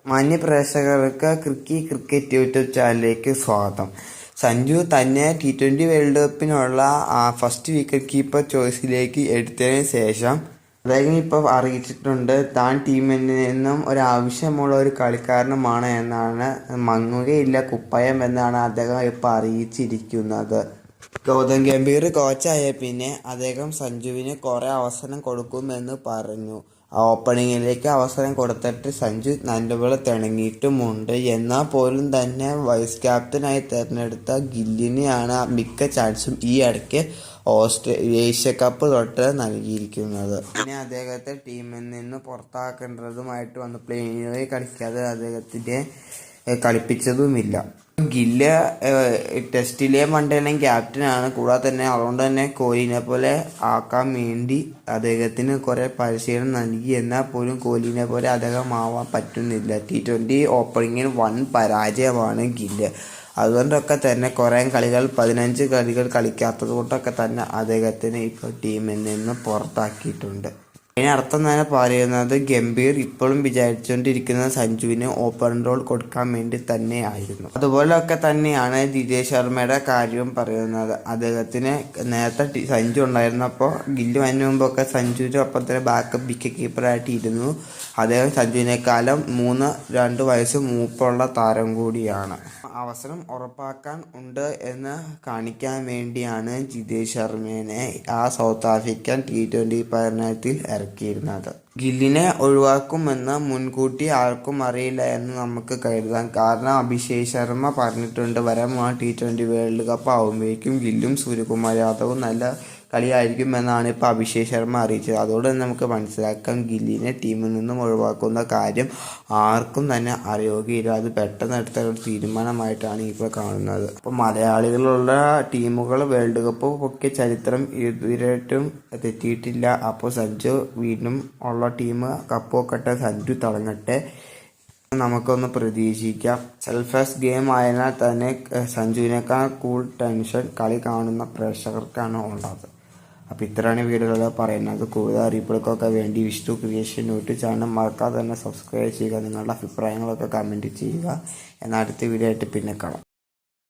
മാന്യ പ്രേക്ഷകർക്ക് cricket YouTube ചാനലിലേക്ക് സ്വാഗതം. സഞ്ജു തന്നെ T20 വേൾഡ് കപ്പിനുള്ള ഫസ്റ്റ് വിക്കറ്റ് കീപ്പർ ചോയ്സിലേക്ക് എടുത്തതിന് ശേഷം അദ്ദേഹം ഇപ്പോൾ അറിയിച്ചിട്ടുണ്ട് താൻ ടീമിൽ നിന്നും ഒരാവശ്യമുള്ള ഒരു കളിക്കാരനുമാണ് എന്നാണ്. മങ്ങുകയില്ല കുപ്പായം എന്നാണ് അദ്ദേഹം ഇപ്പോൾ അറിയിച്ചിരിക്കുന്നത്. ഗൗതം ഗംഭീർ കോച്ചായ പിന്നെ അദ്ദേഹം സഞ്ജുവിന് കുറേ അവസരം കൊടുക്കുമെന്ന് പറഞ്ഞു. ഓപ്പണിങ്ങിലേക്ക് അവസരം കൊടുത്തിട്ട് സഞ്ജു നല്ലപോലെ തിളങ്ങിയിട്ടുമുണ്ട്. എന്നാൽ പോലും തന്നെ വൈസ് ക്യാപ്റ്റനായി തിരഞ്ഞെടുത്ത ഗില്ലിനെയാണ് മിക്ക ചാൻസും ഈ ഇടയ്ക്ക് ഏഷ്യ കപ്പ് തൊട്ട് നൽകിയിരിക്കുന്നത്. പിന്നെ അദ്ദേഹത്തെ ടീമിൽ നിന്ന് പുറത്താക്കേണ്ടതുമായിട്ട് വന്നു. പ്ലേയിങ്ങിൽ കളിക്കാതെ അദ്ദേഹത്തിനെ കളിപ്പിച്ചതുമില്ല. ഗില്ല് ടെസ്റ്റിലെ വൺഡേയിലെയും ക്യാപ്റ്റനാണ്. കൂടാതെ തന്നെ അതുകൊണ്ട് തന്നെ കോഹ്ലിനെ പോലെ ആക്കാൻ വേണ്ടി അദ്ദേഹത്തിന് കുറേ പരിശീലനം നൽകി. എന്നാൽ പോലും കോഹ്ലിനെ പോലെ അദ്ദേഹം ആവാൻ പറ്റുന്നില്ല. T20 ഓപ്പണിങ്ങിൽ വൻ പരാജയമാണ് ഗില്ല്. അതുകൊണ്ടൊക്കെ തന്നെ കുറേ കളികൾ 15 കളികൾ കളിക്കാത്തത് കൊണ്ടൊക്കെ തന്നെ അദ്ദേഹത്തിന് ഇപ്പോൾ ടീമിൽ നിന്ന് പുറത്താക്കിയിട്ടുണ്ട്. അതിനർത്ഥം തന്നെ പറയുന്നത് ഗംഭീർ ഇപ്പോഴും വിചാരിച്ചുകൊണ്ടിരിക്കുന്നത് സഞ്ജുവിന് ഓപ്പൺ റോൾ കൊടുക്കാൻ വേണ്ടി തന്നെ ആയിരുന്നു. അതുപോലെയൊക്കെ തന്നെയാണ് ജിതേഷ് ശർമ്മയുടെ കാര്യവും പറയുന്നത്. അദ്ദേഹത്തിന് നേരത്തെ സഞ്ജു ഉണ്ടായിരുന്നപ്പോൾ ഗില്ല് വന്നതിന് മുമ്പൊക്കെ സഞ്ജുവിൻ്റെ ഒപ്പം തന്നെ ബാക്കപ്പ് വിക്കറ്റ് കീപ്പറായിട്ട് ഇരുന്നു. അദ്ദേഹം സഞ്ജുവിനേക്കാളും 2 വയസ്സ് മൂപ്പുള്ള താരം കൂടിയാണ്. അവസരം ഉറപ്പാക്കാൻ ഉണ്ട് എന്ന് കാണിക്കാൻ വേണ്ടിയാണ് ജിതേഷ് ശർമ്മയെ സൗത്ത് ആഫ്രിക്കൻ T20 പര്യടനത്തിൽ ഇറക്കിയിരുന്നത്. ഗില്ലിനെ ഒഴിവാക്കുമെന്ന് മുൻകൂട്ടി ആർക്കും അറിയില്ല എന്ന് നമുക്ക് കരുതാം. കാരണം അഭിഷേക് ശർമ്മ പറഞ്ഞിട്ടുണ്ട് വരാൻ T20 വേൾഡ് കപ്പ് ആകുമ്പോഴേക്കും ഗില്ലും സൂര്യകുമാർ യാദവും നല്ല കളിയായിരിക്കുമെന്നാണ് ഇപ്പോൾ അഭിഷേക് ശർമ്മ അറിയിച്ചത്. അതോടെ നമുക്ക് മനസ്സിലാക്കാം ഗില്ലിനെ ടീമിൽ നിന്നും ഒഴിവാക്കുന്ന കാര്യം ആർക്കും തന്നെ അറിയുകയില്ല. അത് പെട്ടെന്ന് എടുത്ത ഒരു തീരുമാനമായിട്ടാണ് ഇപ്പോൾ കാണുന്നത്. അപ്പോൾ മലയാളികളുള്ള ടീമുകൾ വേൾഡ് കപ്പ് ഒക്കെ ചരിത്രം ഇതുവരെയായിട്ടും തെറ്റിയിട്ടില്ല. അപ്പോൾ സഞ്ജു വീണ്ടും ഉള്ള ടീം കപ്പ് വെക്കട്ടെ, സഞ്ജു തുടങ്ങട്ടെ, നമുക്കൊന്ന് പ്രതീക്ഷിക്കാം. സെൽഫ്ലെസ് ഗെയിം ആയതിനാൽ തന്നെ സഞ്ജുവിനേക്കാൾ ടെൻഷൻ കളി കാണുന്ന പ്രേക്ഷകർക്കാണ് ഉള്ളത്. അപ്പോൾ ഇത്രയാണ് വീഡിയോകൾ പറയുന്നത്. കൂടുതൽ അറിയിപ്പുകൾക്കൊക്കെ വേണ്ടി വിഷ്ണു ക്രിയേഷൻ യൂട്യൂബ് ചാനൽ മറക്കാതെ തന്നെ സബ്സ്ക്രൈബ് ചെയ്യുക. നിങ്ങളുടെ അഭിപ്രായങ്ങളൊക്കെ കമൻറ്റ് ചെയ്യുക. എന്നാൽ അടുത്ത വീഡിയോ ആയിട്ട് പിന്നെ കാണാം.